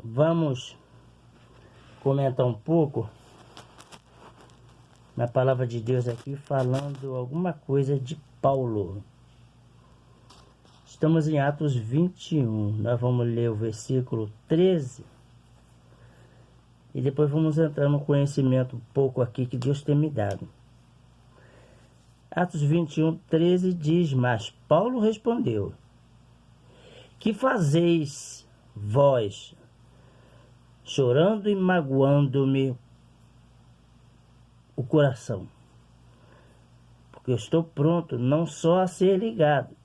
Vamos comentar um pouco na palavra de Deus aqui, falando alguma coisa de Paulo. Estamos em Atos 21, nós vamos ler o versículo 13 e depois vamos entrar no conhecimento um pouco aqui que Deus tem me dado. Atos 21, 13 diz: Mas Paulo respondeu: Que fazeis vós, chorando e magoando-me o coração? Porque eu estou pronto não só a ser ligado,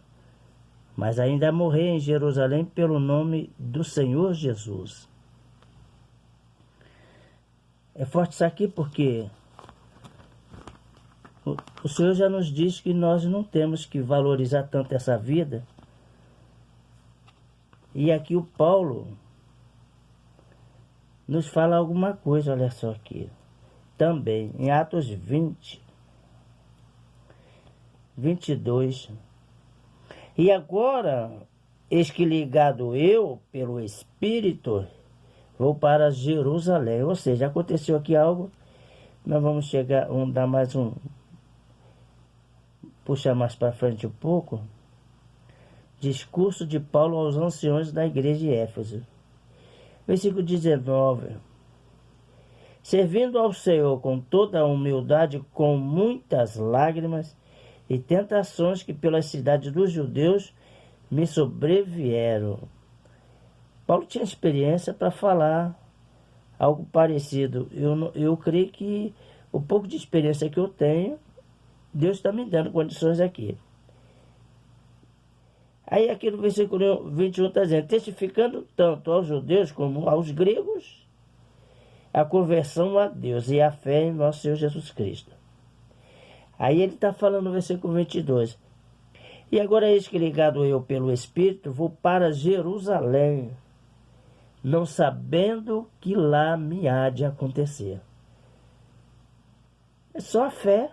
mas ainda a morrer em Jerusalém pelo nome do Senhor Jesus. É forte isso aqui porque o Senhor já nos diz que nós não temos que valorizar tanto essa vida. E aqui o Paulo nos fala alguma coisa, olha só aqui. Também, em Atos 20, 22. E agora, eis que ligado eu pelo Espírito, vou para Jerusalém. Ou seja, aconteceu aqui algo. Nós vamos chegar, vamos dar mais um... Puxar mais para frente um pouco. Discurso de Paulo aos anciões da igreja de Éfeso. Versículo 19. Servindo ao Senhor com toda a humildade, com muitas lágrimas e tentações que pelas cidades dos judeus me sobrevieram. Paulo tinha experiência para falar algo parecido. Eu creio que o pouco de experiência que eu tenho, Deus está me dando condições aqui. Aí aqui no versículo 21 está dizendo: testificando tanto aos judeus como aos gregos a conversão a Deus e a fé em nosso Senhor Jesus Cristo. Aí ele está falando no versículo 22. E agora eis que ligado eu pelo Espírito, vou para Jerusalém, não sabendo que lá me há de acontecer. É só a fé.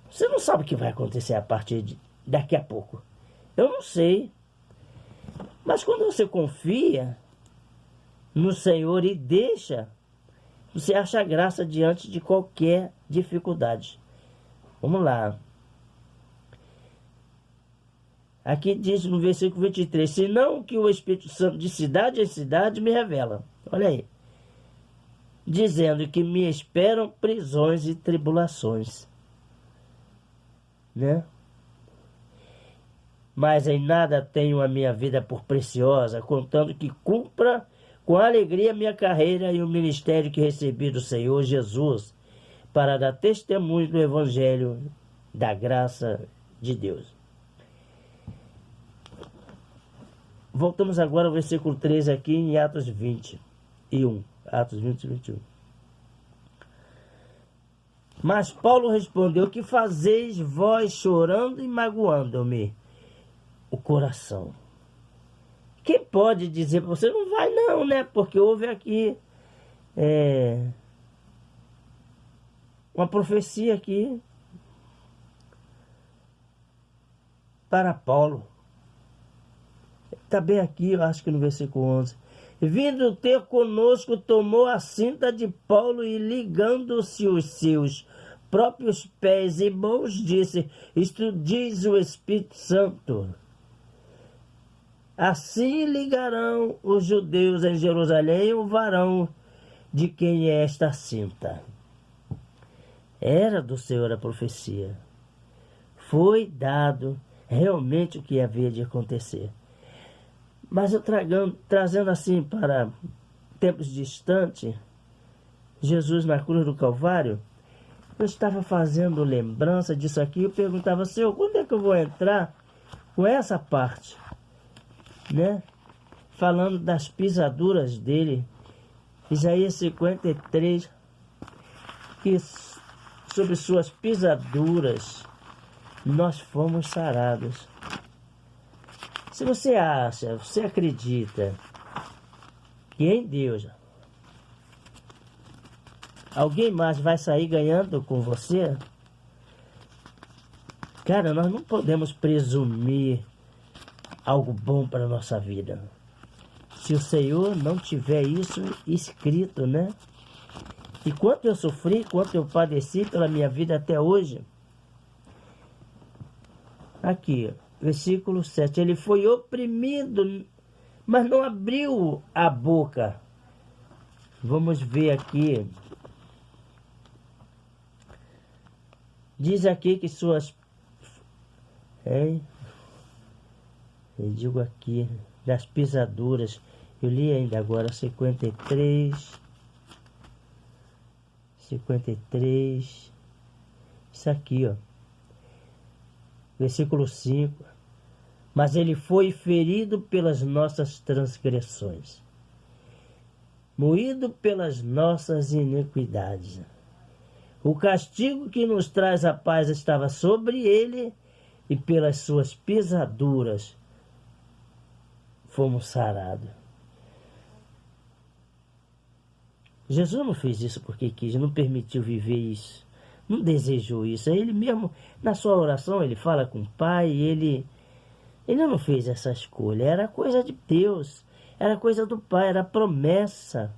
Você não sabe o que vai acontecer a partir de daqui a pouco. Eu não sei. Mas quando você confia no Senhor e deixa, você acha graça diante de qualquer dificuldade. Vamos lá. Aqui diz no versículo 23, senão que o Espírito Santo de cidade em cidade me revela. Olha aí. Dizendo que me esperam prisões e tribulações. Né? Mas em nada tenho a minha vida por preciosa, contando que cumpra com alegria minha carreira e o ministério que recebi do Senhor Jesus, para dar testemunho do Evangelho da graça de Deus. Voltamos agora ao versículo 13 aqui em Atos 21. Atos 20 e 21. Mas Paulo respondeu: que fazeis vós chorando e magoando-me o coração? Quem pode dizer para você, não vai não, né? Porque houve aqui uma profecia aqui para Paulo. Está bem aqui, eu acho que no versículo 11. Vindo ter conosco, tomou a cinta de Paulo e ligando-se os seus próprios pés e mãos, disse: isto diz o Espírito Santo. Assim ligarão os judeus em Jerusalém o varão de quem é esta cinta. Era do Senhor a profecia. Foi dado realmente o que havia de acontecer. Mas eu trazendo assim para tempos distantes, Jesus na cruz do Calvário, eu estava fazendo lembrança disso aqui, eu perguntava: Senhor, quando é que eu vou entrar com essa parte? Né? Falando das pisaduras dele, Isaías 53, que sobre suas pisaduras nós fomos sarados. Se você acha, você acredita que em Deus alguém mais vai sair ganhando com você, cara, nós não podemos presumir algo bom para a nossa vida. se o Senhor não tiver isso escrito, né? E quanto eu sofri, quanto eu padeci pela minha vida até hoje. Aqui, versículo 7. Ele foi oprimido, mas não abriu a boca. Vamos ver aqui. Diz aqui que suas... eu digo aqui, das pisaduras. Eu li ainda agora 53. Isso aqui, ó. Versículo 5. Mas ele foi ferido pelas nossas transgressões, moído pelas nossas iniquidades. O castigo que nos traz a paz estava sobre ele, e pelas suas pisaduras fomos sarados. Jesus não fez isso porque quis, não permitiu viver isso, não desejou isso. Ele mesmo, na sua oração, ele fala com o Pai, ele não fez essa escolha, era coisa de Deus, era coisa do Pai, era promessa.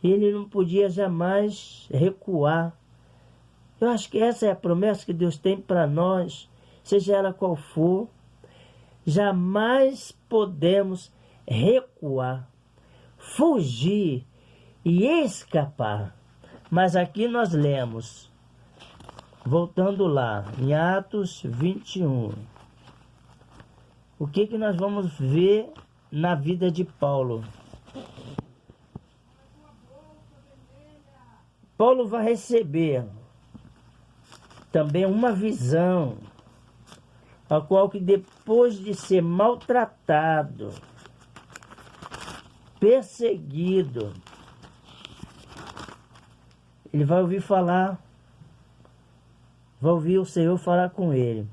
Ele não podia jamais recuar. Eu acho que essa é a promessa que Deus tem para nós, seja ela qual for. Jamais podemos recuar, fugir e escapar. Mas aqui nós lemos, voltando lá, em Atos 21. O que nós vamos ver na vida de Paulo? Paulo vai receber também uma visão, a qual que depois de ser maltratado, perseguido, ele vai ouvir falar, vai ouvir o Senhor falar com ele.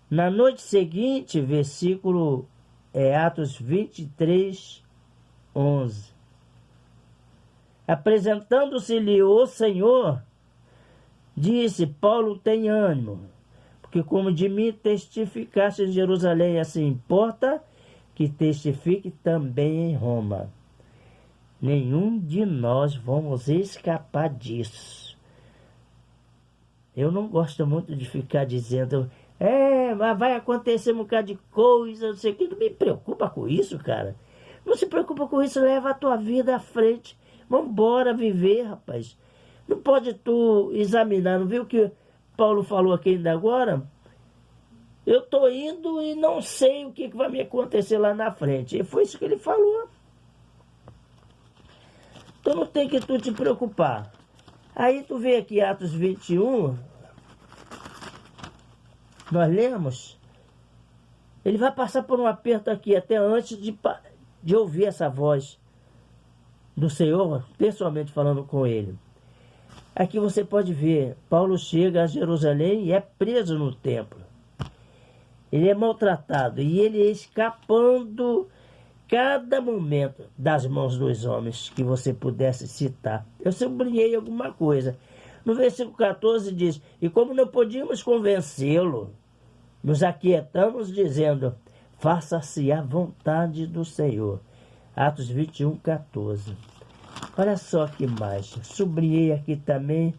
Na noite seguinte, versículo Atos 23, 11. Apresentando-se-lhe o Senhor, disse: Paulo, tem ânimo, porque como de mim testificaste em Jerusalém, assim importa que testifique também em Roma. Nenhum de nós vamos escapar disso. Eu não gosto muito de ficar dizendo, mas vai acontecer um bocado de coisa, não sei o que. Não me preocupa com isso, cara. Não se preocupa com isso, leva a tua vida à frente. Vambora viver, rapaz. Não pode tu examinar, não viu o que Paulo falou aqui ainda agora? Eu estou indo e não sei o que vai me acontecer lá na frente. E foi isso que ele falou. Então não tem que tu te preocupar. Aí tu vê aqui Atos 21, nós lemos, ele vai passar por um aperto aqui até antes de ouvir essa voz do Senhor, pessoalmente falando com ele. Aqui você pode ver, Paulo chega a Jerusalém e é preso no templo. Ele é maltratado e ele escapando cada momento das mãos dos homens que você pudesse citar. Eu sublinhei alguma coisa. No versículo 14 diz, e como não podíamos convencê-lo, nos aquietamos dizendo, faça-se a vontade do Senhor. Atos 21, 14. Olha só que mais. Sublinhei aqui também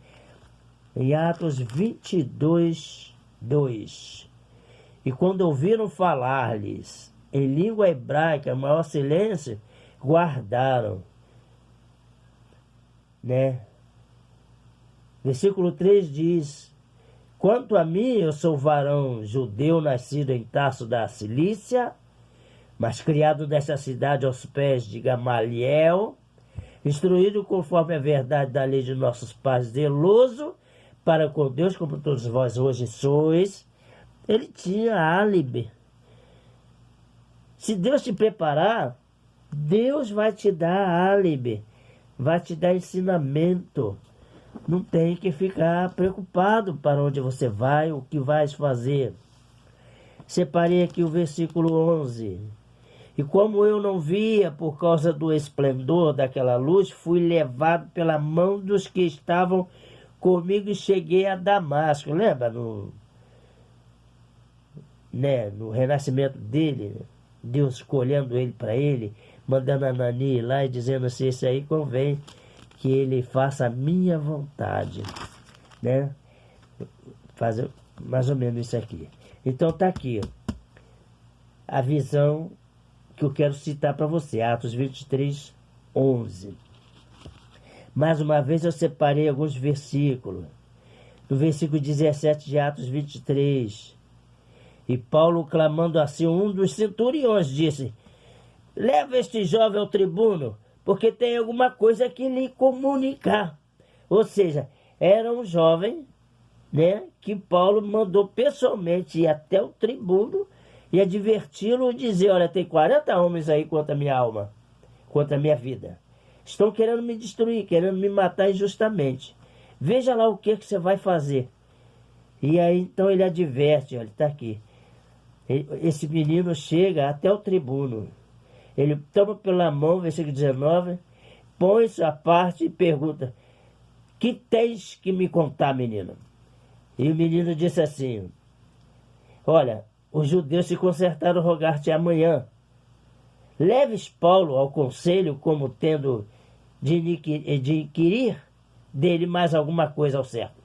em Atos 22, 2. E quando ouviram falar-lhes em língua hebraica, maior silêncio, guardaram. Né? Versículo 3 diz, quanto a mim, eu sou varão judeu, nascido em Tarso da Cilícia, mas criado nessa cidade aos pés de Gamaliel, instruído conforme a verdade da lei de nossos pais, zeloso para com Deus, como todos vós hoje sois. Ele tinha álibi. Se Deus te preparar, Deus vai te dar álibi, vai te dar ensinamento. Não tem que ficar preocupado para onde você vai, o que vais fazer. Separei aqui o versículo 11. E como eu não via por causa do esplendor daquela luz, fui levado pela mão dos que estavam comigo e cheguei a Damasco. Lembra no renascimento dele? Deus escolhendo ele para ele, mandando Anani ir lá e dizendo assim, esse aí convém que ele faça a minha vontade, né? Faz mais ou menos isso aqui. Então tá aqui a visão que eu quero citar para você, Atos 23, 11. Mais uma vez eu separei alguns versículos. No versículo 17 de Atos 23, e Paulo, clamando assim, um dos centuriões disse, leva este jovem ao tribuno, porque tem alguma coisa que lhe comunicar. Ou seja, era um jovem, né, que Paulo mandou pessoalmente ir até o tribuno e adverti-lo e dizer, olha, tem 40 homens aí contra a minha alma, contra a minha vida. Estão querendo me destruir, querendo me matar injustamente. Veja lá o que você vai fazer. E aí então ele adverte, olha, está aqui. Esse menino chega até o tribuno. Ele toma pela mão, versículo 19, põe-se à parte e pergunta, que tens que me contar, menino? E o menino disse assim, olha, os judeus se concertaram rogar-te amanhã. Leves Paulo ao conselho como tendo de inquirir dele mais alguma coisa ao certo.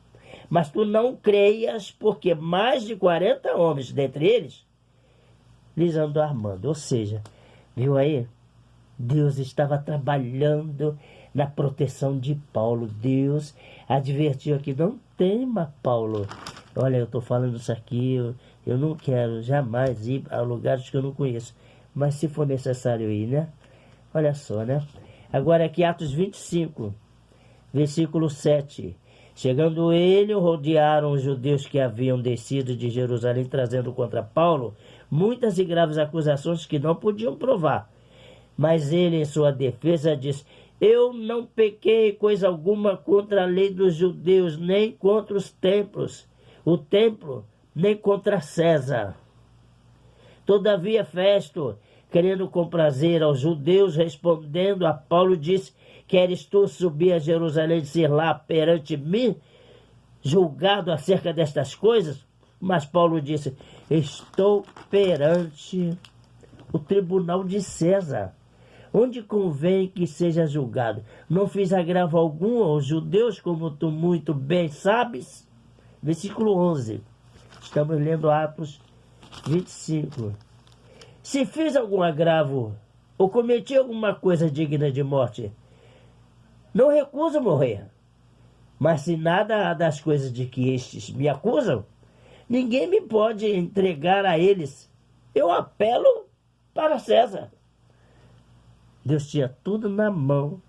Mas tu não creias, porque mais de 40 homens, dentre eles, lhes andam armando. Ou seja, viu aí? Deus estava trabalhando na proteção de Paulo. Deus advertiu aqui, não tema, Paulo. Olha, eu estou falando isso aqui, eu não quero jamais ir a lugares que eu não conheço. Mas se for necessário ir, né? Olha só, né? Agora aqui Atos 25, versículo 7. Chegando ele, rodearam os judeus que haviam descido de Jerusalém, trazendo contra Paulo muitas e graves acusações que não podiam provar. Mas ele, em sua defesa, disse, eu não pequei coisa alguma contra a lei dos judeus, nem contra os templos, o templo, nem contra César. Todavia Festo, querendo comprazer aos judeus, respondendo a Paulo, disse, queres tu subir a Jerusalém e ser lá perante mim, julgado acerca destas coisas? Mas Paulo disse, estou perante o tribunal de César, onde convém que seja julgado. Não fiz agravo algum aos judeus, como tu muito bem sabes. Versículo 11. Estamos lendo Atos 25. Se fiz algum agravo ou cometi alguma coisa digna de morte, não recuso morrer. Mas se nada há das coisas de que estes me acusam, ninguém me pode entregar a eles. Eu apelo para César. Deus tinha tudo na mão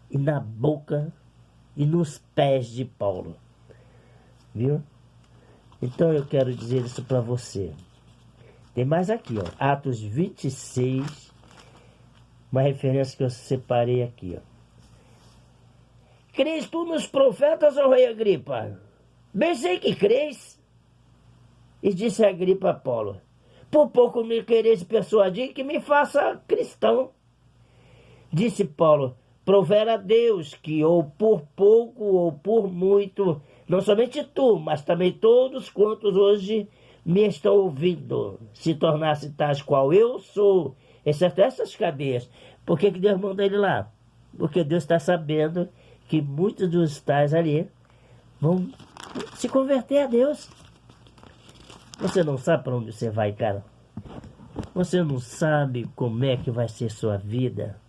e na boca e nos pés de Paulo. Viu? Então eu quero dizer isso para você. Tem mais aqui, ó, Atos 26, uma referência que eu separei aqui, ó. Crês tu nos profetas, ó rei Agripa? Bem sei que crês. E disse Agripa a Paulo, por pouco me quereis persuadir que me faça cristão. Disse Paulo, provera a Deus que ou por pouco ou por muito, não somente tu, mas também todos quantos hoje me estão ouvindo, se tornasse tais qual eu sou, exceto essas cadeias. Por que Deus manda ele lá? Porque Deus está sabendo que muitos dos tais ali vão se converter a Deus. Você não sabe para onde você vai, cara. Você não sabe como é que vai ser sua vida.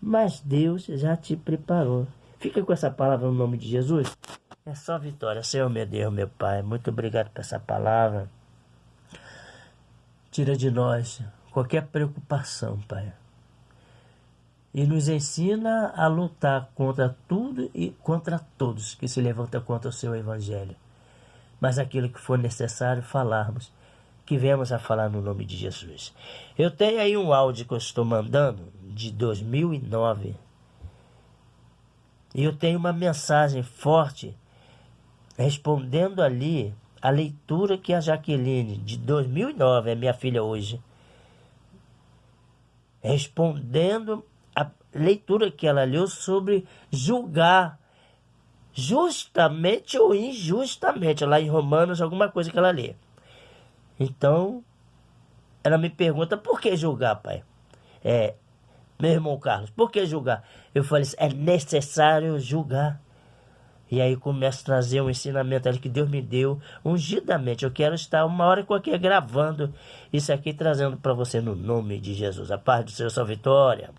Mas Deus já te preparou. Fica com essa palavra no nome de Jesus. É só vitória. Senhor, meu Deus, meu Pai, muito obrigado por essa palavra. Tira de nós qualquer preocupação, Pai. E nos ensina a lutar contra tudo e contra todos que se levantam contra o seu Evangelho. Mas aquilo que for necessário falarmos, que venhamos a falar no nome de Jesus. Eu tenho aí um áudio que eu estou mandando, de 2009. E eu tenho uma mensagem forte, respondendo ali a leitura que a Jaqueline, de 2009, é minha filha hoje, respondendo a leitura que ela leu sobre julgar justamente ou injustamente, lá em Romanos, alguma coisa que ela lê. Então, ela me pergunta, por que julgar, pai? Meu irmão Carlos, por que julgar? Eu falei, é necessário julgar. E aí começa a trazer um ensinamento ali que Deus me deu ungidamente. Eu quero estar uma hora qualquer gravando isso aqui, trazendo para você no nome de Jesus. A paz do Senhor, sua vitória.